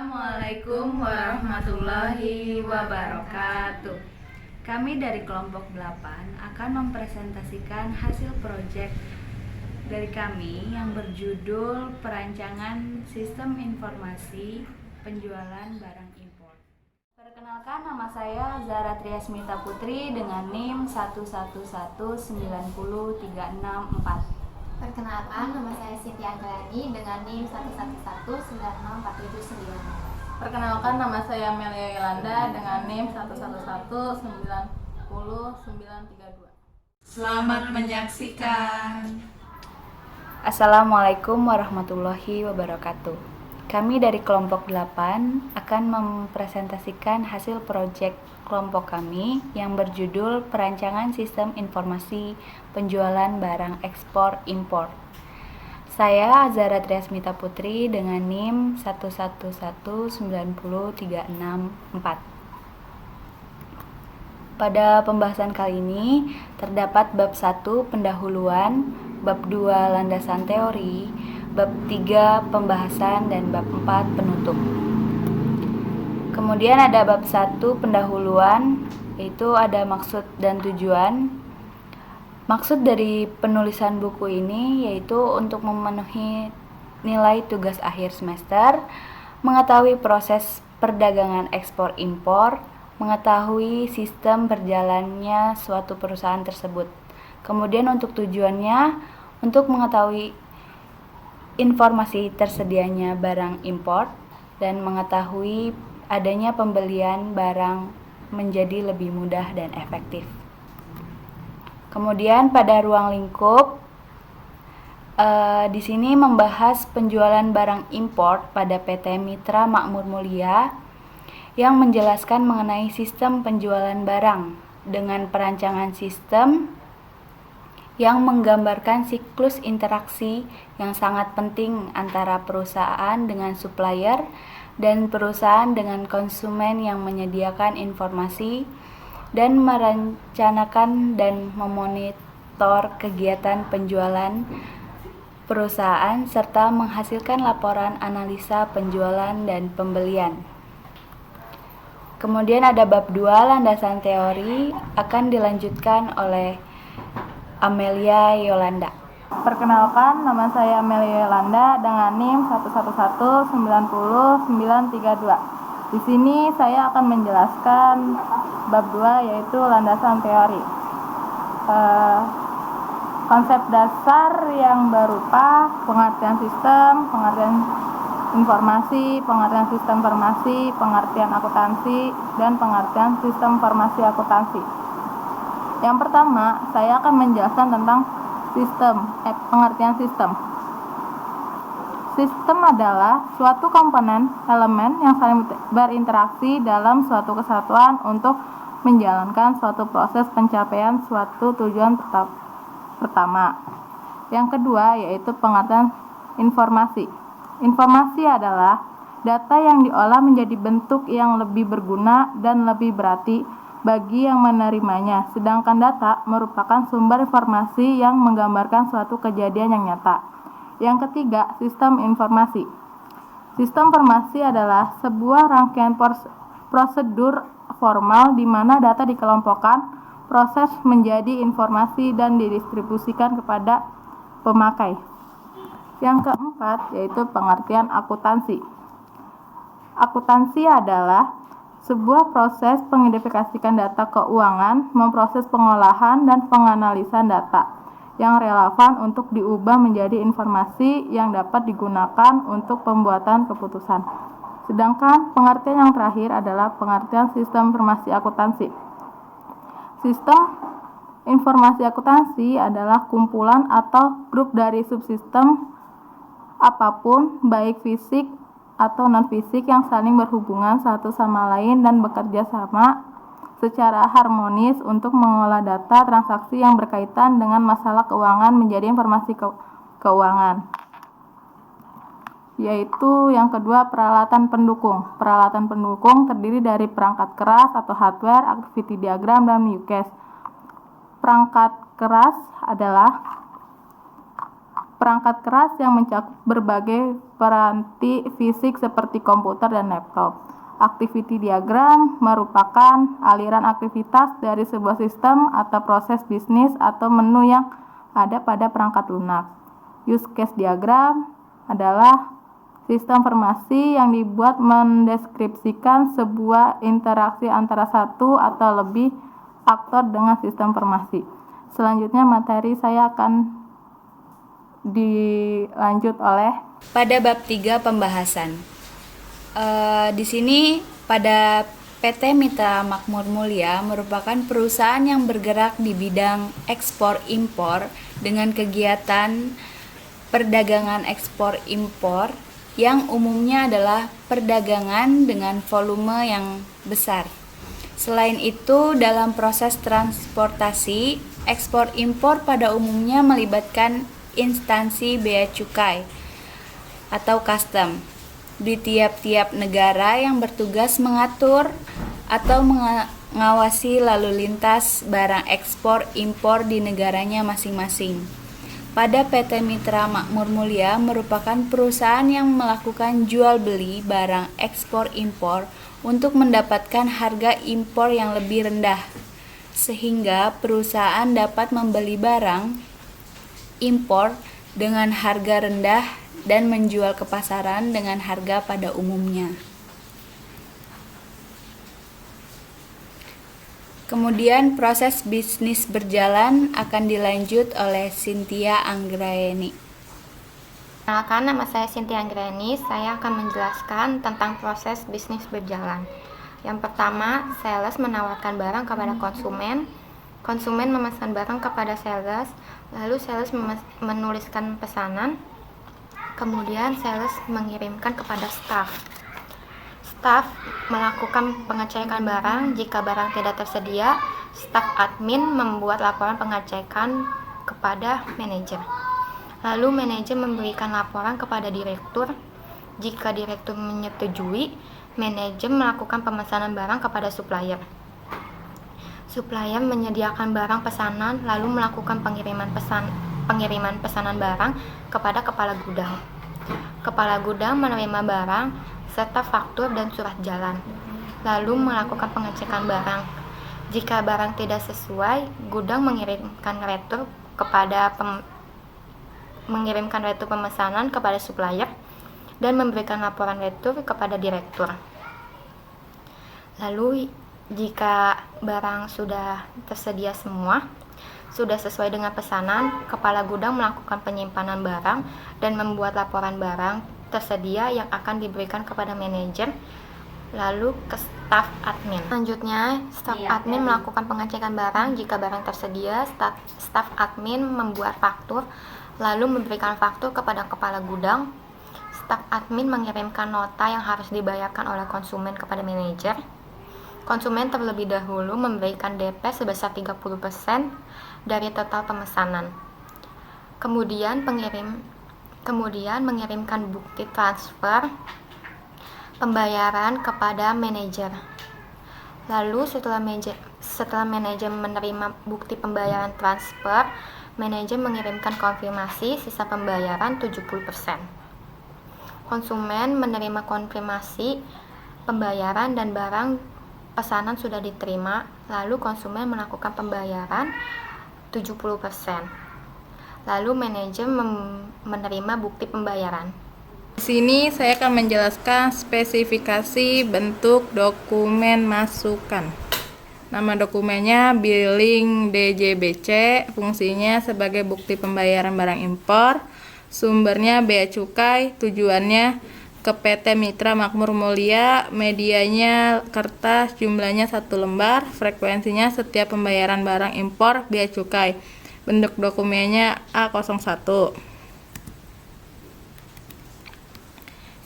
Assalamualaikum warahmatullahi wabarakatuh. Kami dari kelompok 8 akan mempresentasikan hasil proyek dari kami yang berjudul Perancangan Sistem Informasi Penjualan Barang Impor. Perkenalkan, nama saya Zara Triasmita Putri dengan NIM 111903664. Perkenalkan, nama saya Siti Anggrani dengan NIM 111964779. Perkenalkan, nama saya Amelia Yolanda dengan NIM 111900932. Selamat menyaksikan. Assalamualaikum warahmatullahi wabarakatuh. Kami dari kelompok 8 akan mempresentasikan hasil proyek kelompok kami yang berjudul Perancangan Sistem Informasi Penjualan Barang Ekspor Impor. Saya Zara Triasmita Putri dengan NIM 111903664. Pada pembahasan kali ini terdapat bab 1 pendahuluan, bab 2 landasan teori, bab 3 pembahasan, dan bab 4 penutup. Kemudian ada bab 1 pendahuluan, yaitu ada maksud dan tujuan. Maksud dari penulisan buku ini yaitu untuk memenuhi nilai tugas akhir semester, mengetahui proses perdagangan ekspor impor, mengetahui sistem berjalannya suatu perusahaan tersebut. Kemudian untuk tujuannya untuk mengetahui informasi tersedianya barang impor dan mengetahui adanya pembelian barang menjadi lebih mudah dan efektif. Kemudian pada ruang lingkup di sini membahas penjualan barang impor pada PT Mitra Makmur Mulia yang menjelaskan mengenai sistem penjualan barang dengan perancangan sistem yang menggambarkan siklus interaksi yang sangat penting antara perusahaan dengan supplier dan perusahaan dengan konsumen yang menyediakan informasi dan merencanakan dan memonitor kegiatan penjualan perusahaan serta menghasilkan laporan analisa penjualan dan pembelian. Kemudian ada bab 2 landasan teori akan dilanjutkan oleh Amelia Yolanda. Perkenalkan, nama saya Amelia Yolanda dengan NIM 111900932. Di sini saya akan menjelaskan bab 2 yaitu landasan teori. Konsep dasar yang berupa pengertian sistem, pengertian informasi, pengertian sistem farmasi, pengertian akuntansi, dan pengertian sistem farmasi akuntansi. Yang pertama, saya akan menjelaskan tentang pengertian sistem. Sistem adalah suatu komponen elemen yang saling berinteraksi dalam suatu kesatuan untuk menjalankan suatu proses pencapaian suatu tujuan pertama. Yang kedua yaitu pengertian informasi. Informasi adalah data yang diolah menjadi bentuk yang lebih berguna dan lebih berarti bagi yang menerimanya, sedangkan data merupakan sumber informasi yang menggambarkan suatu kejadian yang nyata. Yang ketiga, sistem informasi. Sistem informasi adalah sebuah rangkaian prosedur formal di mana data dikelompokkan, proses menjadi informasi dan didistribusikan kepada pemakai. Yang keempat, yaitu pengertian akuntansi. Akuntansi adalah sebuah proses mengidentifikasikan data keuangan, memproses pengolahan dan penganalisan data yang relevan untuk diubah menjadi informasi yang dapat digunakan untuk pembuatan keputusan. Sedangkan pengertian yang terakhir adalah pengertian sistem informasi akuntansi. Sistem informasi akuntansi adalah kumpulan atau grup dari subsistem apapun, baik fisik atau non-fisik yang saling berhubungan satu sama lain dan bekerja sama secara harmonis untuk mengolah data transaksi yang berkaitan dengan masalah keuangan menjadi informasi keuangan. Yaitu yang kedua, peralatan pendukung. Peralatan pendukung terdiri dari perangkat keras atau hardware, activity diagram, dan use case. Perangkat keras adalah perangkat keras yang mencakup berbagai peranti fisik seperti komputer dan laptop. Activity diagram merupakan aliran aktivitas dari sebuah sistem atau proses bisnis atau menu yang ada pada perangkat lunak. Use case diagram adalah sistem informasi yang dibuat mendeskripsikan sebuah interaksi antara satu atau lebih aktor dengan sistem informasi. Selanjutnya materi saya akan dilanjut oleh pada bab 3 pembahasan. Di sini pada PT Mitra Makmur Mulia merupakan perusahaan yang bergerak di bidang ekspor impor dengan kegiatan perdagangan ekspor impor yang umumnya adalah perdagangan dengan volume yang besar. Selain itu, dalam proses transportasi, ekspor impor pada umumnya melibatkan instansi bea cukai atau custom di tiap-tiap negara yang bertugas mengatur atau mengawasi lalu lintas barang ekspor impor di negaranya masing-masing. Pada PT Mitra Makmur Mulia merupakan perusahaan yang melakukan jual beli barang ekspor impor untuk mendapatkan harga impor yang lebih rendah, sehingga perusahaan dapat membeli barang impor dengan harga rendah dan menjual ke pasaran dengan harga pada umumnya. Kemudian proses bisnis berjalan akan dilanjut oleh Cynthia Anggraeni. Perkenalkan, nama saya Cynthia Anggraeni. Saya akan menjelaskan tentang proses bisnis berjalan. Yang pertama, sales menawarkan barang kepada konsumen. Konsumen memesan barang kepada sales, lalu sales menuliskan pesanan, kemudian sales mengirimkan kepada staff. Staff melakukan pengecekan barang. Jika barang tidak tersedia, staf admin membuat laporan pengecekan kepada manajer. Lalu manajer memberikan laporan kepada direktur. Jika direktur menyetujui, manajer melakukan pemesanan barang kepada supplier. Supplier menyediakan barang pesanan lalu melakukan pengiriman pesanan barang kepada kepala gudang. Kepala gudang menerima barang serta faktur dan surat jalan, lalu melakukan pengecekan barang. Jika barang tidak sesuai, gudang mengirimkan retur pemesanan kepada supplier dan memberikan laporan retur kepada direktur. Lalu jika barang sudah tersedia semua, sudah sesuai dengan pesanan, kepala gudang melakukan penyimpanan barang dan membuat laporan barang tersedia yang akan diberikan kepada manajer, lalu ke staf admin. Selanjutnya, staf admin melakukan pengecekan barang. Jika barang tersedia, staf admin membuat faktur, lalu memberikan faktur kepada kepala gudang. Staf admin mengirimkan nota yang harus dibayarkan oleh konsumen kepada manajer. Konsumen terlebih dahulu memberikan DP sebesar 30% dari total pemesanan. Kemudian mengirimkan bukti transfer pembayaran kepada manajer. Lalu setelah manajer menerima bukti pembayaran transfer, manajer mengirimkan konfirmasi sisa pembayaran 70%. Konsumen menerima konfirmasi pembayaran dan barang pesanan sudah diterima, lalu konsumen melakukan pembayaran 70%. Lalu manajer menerima bukti pembayaran. Di sini saya akan menjelaskan spesifikasi bentuk dokumen masukan. Nama dokumennya Billing DJBC, fungsinya sebagai bukti pembayaran barang impor, sumbernya bea cukai, tujuannya ke PT Mitra Makmur Mulia, medianya kertas, jumlahnya 1 lembar, frekuensinya setiap pembayaran barang impor bea cukai. Bentuk dokumennya A01.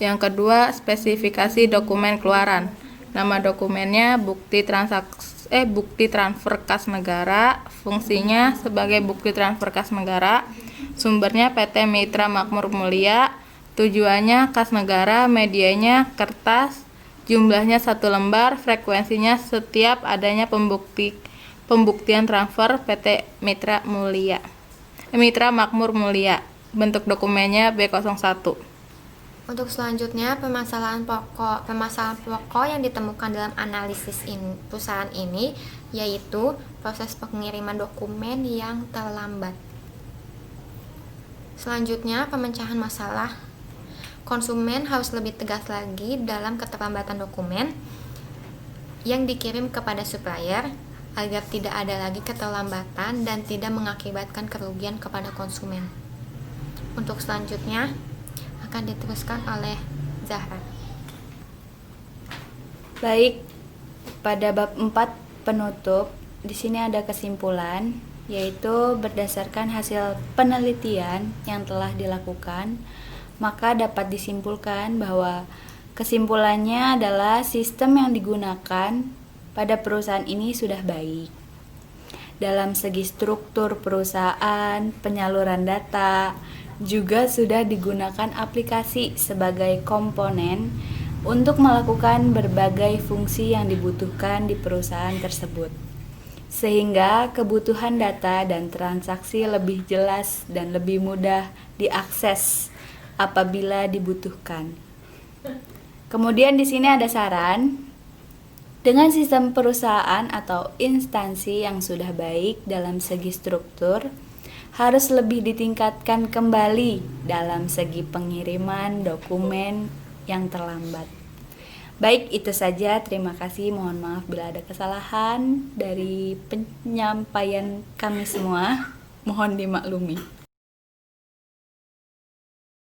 Yang kedua, spesifikasi dokumen keluaran. Nama dokumennya bukti transfer kas negara, fungsinya sebagai bukti transfer kas negara, sumbernya PT Mitra Makmur Mulia, tujuannya kas negara, medianya kertas, jumlahnya 1 lembar, frekuensinya setiap adanya pembuktian transfer PT Mitra Makmur Mulia. bentuk dokumennya B01. Untuk selanjutnya, permasalahan pokok yang ditemukan dalam analisis perusahaan ini yaitu proses pengiriman dokumen yang terlambat. Selanjutnya, pemecahan masalah. Konsumen harus lebih tegas lagi dalam keterlambatan dokumen yang dikirim kepada supplier agar tidak ada lagi keterlambatan dan tidak mengakibatkan kerugian kepada konsumen. Untuk selanjutnya akan diteruskan oleh Zahra. Baik, pada bab 4 penutup, di sini ada kesimpulan, yaitu berdasarkan hasil penelitian yang telah dilakukan, maka dapat disimpulkan bahwa kesimpulannya adalah sistem yang digunakan pada perusahaan ini sudah baik. Dalam segi struktur perusahaan, penyaluran data, juga sudah digunakan aplikasi sebagai komponen untuk melakukan berbagai fungsi yang dibutuhkan di perusahaan tersebut, sehingga kebutuhan data dan transaksi lebih jelas dan lebih mudah diakses apabila dibutuhkan. Kemudian di sini ada saran. Dengan sistem perusahaan atau instansi yang sudah baik dalam segi struktur, harus lebih ditingkatkan kembali dalam segi pengiriman dokumen yang terlambat. Baik, itu saja. Terima kasih. Mohon maaf bila ada kesalahan dari penyampaian kami semua. Mohon dimaklumi.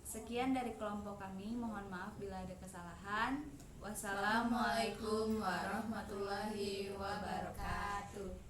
Sekian dari kelompok kami. Mohon maaf bila ada kesalahan. Wassalamualaikum warahmatullahi wabarakatuh.